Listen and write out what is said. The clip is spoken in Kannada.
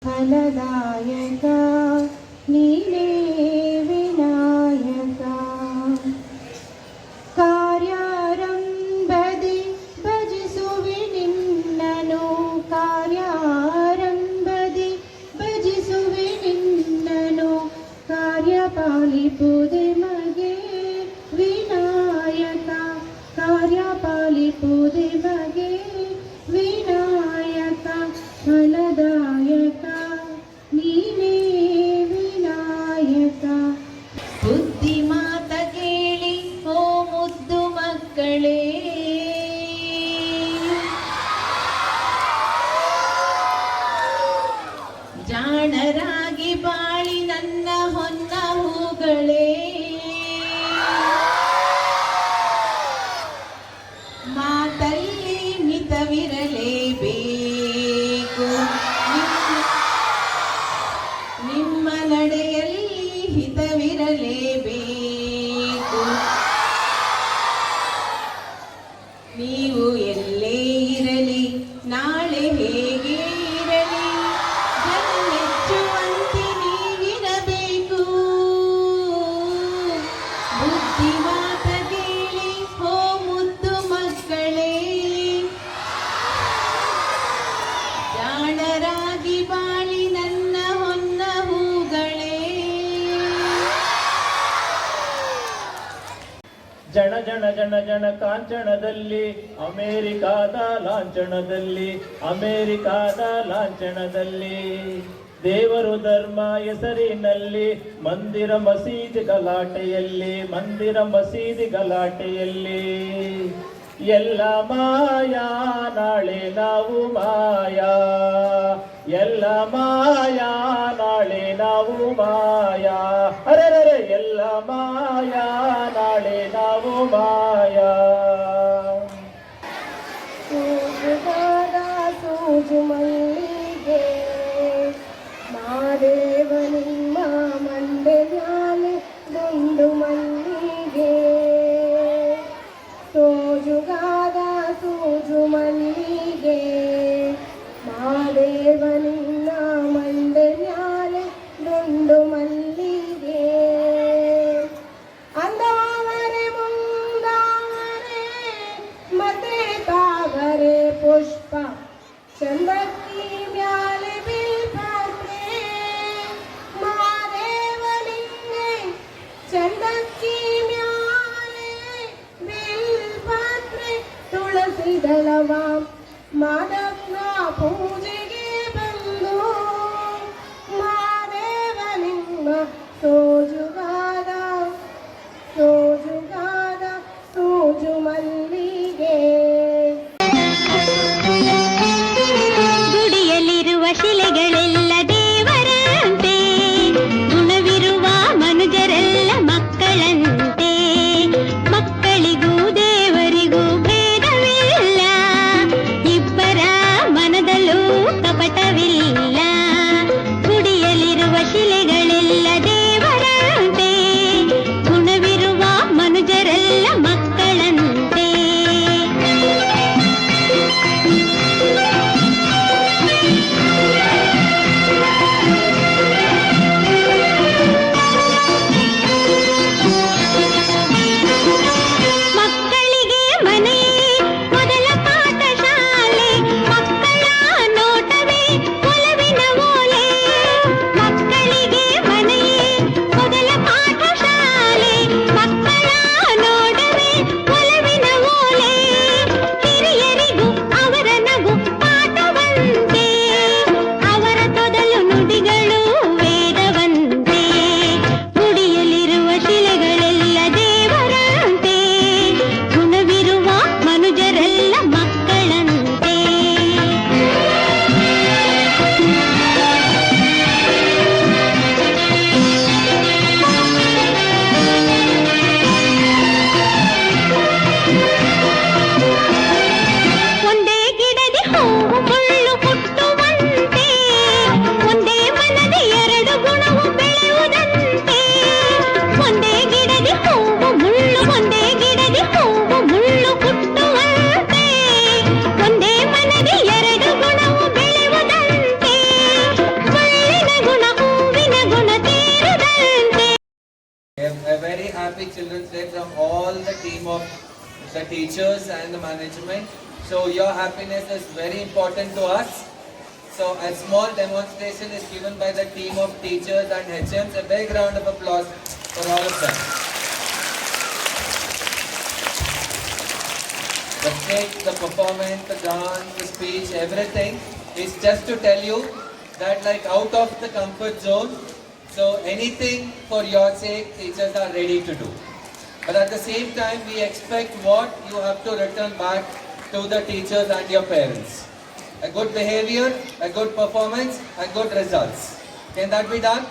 ಫಲದಾಯಕ ನೀನೇ ವಿನಾಯಕ. ಕಾರ್ಯಾರಂಭದಿ ಭಜಿಸುವೆ ನಿನ್ನನು, ಕಾರ್ಯಾರಂಭದಿ ಭಜಿಸುವೆ ನಿನ್ನನು. ಕಾರ್ಯಪಾಲಿಪುದೆ ಮಗೆ ವಿನಾಯಕ, ಕಾರ್ಯಪಾಲಿಪುದೆ ಮಗೆ ವಿನಾಯಕ. ಫಲದಾಯಕ ನೀನೇ ವಿನಾಯಕ. ಬುದ್ಧಿ ಮಾತ ಕೇಳಿ ಓ ಮುದ್ದು ಮಕ್ಕಳೇ, ಜಾಣರಾಗಿ ಬಾಳಿ ನನ್ನ ಹೊನ್ನ ಹೂಗಳೇ. ಮಾತಲ್ಲಿ ಮಿತವಿರಲೇಬೇಕು, ನಿಮ್ಮ ನಡೆಯಲ್ಲಿ ಹಿತವಿರಲೇಬೇಕು. ನೀವು ಎಲ್ಲೇ ಇರಲಿ ನಾಳೆ ಹೇಗೆ ಇರಲಿ ಜನ ಮೆಚ್ಚುವಂತೆ ನೀವಿರಬೇಕು. ಬುದ್ಧಿ ಮಾತ ಕೇಳಿ ಹೋ ಮುದ್ದು ಮಕ್ಕಳೇ, ಜಾಣರಾಗಿ ಬಾಳಿ ನನ್ನ ಹೊನ್ನ ಹೂಗಳೇ. ಜನ ಜನ ಜನ ಜನ ಕಾಂಚನದಲ್ಲಿ ಅಮೇರಿಕಾದ ಲಾಂಛನದಲ್ಲಿ, ಅಮೇರಿಕಾದ ಲಾಂಛನದಲ್ಲಿ ದೇವರು ಧರ್ಮ ಹೆಸರಿನಲ್ಲಿ ಮಂದಿರ ಮಸೀದಿ ಗಲಾಟೆಯಲ್ಲಿ, ಮಂದಿರ ಮಸೀದಿ ಗಲಾಟೆಯಲ್ಲಿ. ಎಲ್ಲ ಮಾಯಾ ನಾಳೆ ನಾವು ಮಾಯಾ, ಎಲ್ಲ ಮಾಯಾ ನಾಳೆ ನಾವು ಮಾಯಾ. ಅರೆರೆ ಎಲ್ಲ ಮಾಯಾ ನಾಳೆ ನಾವು ಮಾಯಾ. ಸೂಜುಗಾದ ಸೂಜು ಮಲ್ಲಿಗೆ ಮಾದೇವ ನಿಮ್ಮ ಮಂಡೆ ಮ್ಯಾಲೆ ದುಂಡು ಮಲ್ಲಿಗೆ. ಸೋಜುಗಾದ ಸೂಜು ಮಲ್ಲಿಗೆ ಮಾದೇವ ನಿನ್ನ ಮಂಡೆ ಮ್ಯಾಲೆ ದುಂಡು ಮಲ್ಲಿಗೆ. ಅಂದಾವರೆ ಮುಂದಾವರೆ ಮತ್ತೆ ತಾವರೆ ಪುಷ್ಪ, ಚಂದಕ್ಕಿ ಮ್ಯಾಲೆ ಬಿಲ್ಪತ್ರೆ ಮಾದೇವನಿಗೆ. ಚಂದಕ್ಕಿ ಮ್ಯಾಲೆ ಬಿಲ್ಪತ್ರೆ ತುಳಸಿ ದಳವ ಮಾದಕ್ನ ಪೂಜೆಗೆ ಬಂದು ಮಾದೇವನಿಂಗ. ಸೋಜುಗಾದ ಸೋಜುಗಾದ ಸೂಜು ಮಲ್ಲಿಗೆ. ಗುಡಿಯಲ್ಲಿರುವ ಶಿಲೆಗಳೆಲ್ಲ ದೇವರಂತೆ, ಗುಣವಿರುವ ಮನುಜರೆಲ್ಲ ಮಕ್ಕಳಂತೆ. ಮಕ್ಕಳಿಗೂ ದೇವರಿಗೂ ಭೇದವಿಲ್ಲ, ಇಬ್ಬರ ಮನದಲ್ಲೂ happy Children's Day from all the team of the teachers and the management. So your happiness is very important to us. So a small demonstration is given by the team of teachers and HMs. A big round of applause for all of them. The skit, the performance, the dance, the speech, everything is just to tell you that like out of the comfort zone. So anything for your sake, teachers are ready to do. But at the same time, we expect what you have to return back to the teachers and your parents. A good behavior, a good performance, and good results. Can that be done?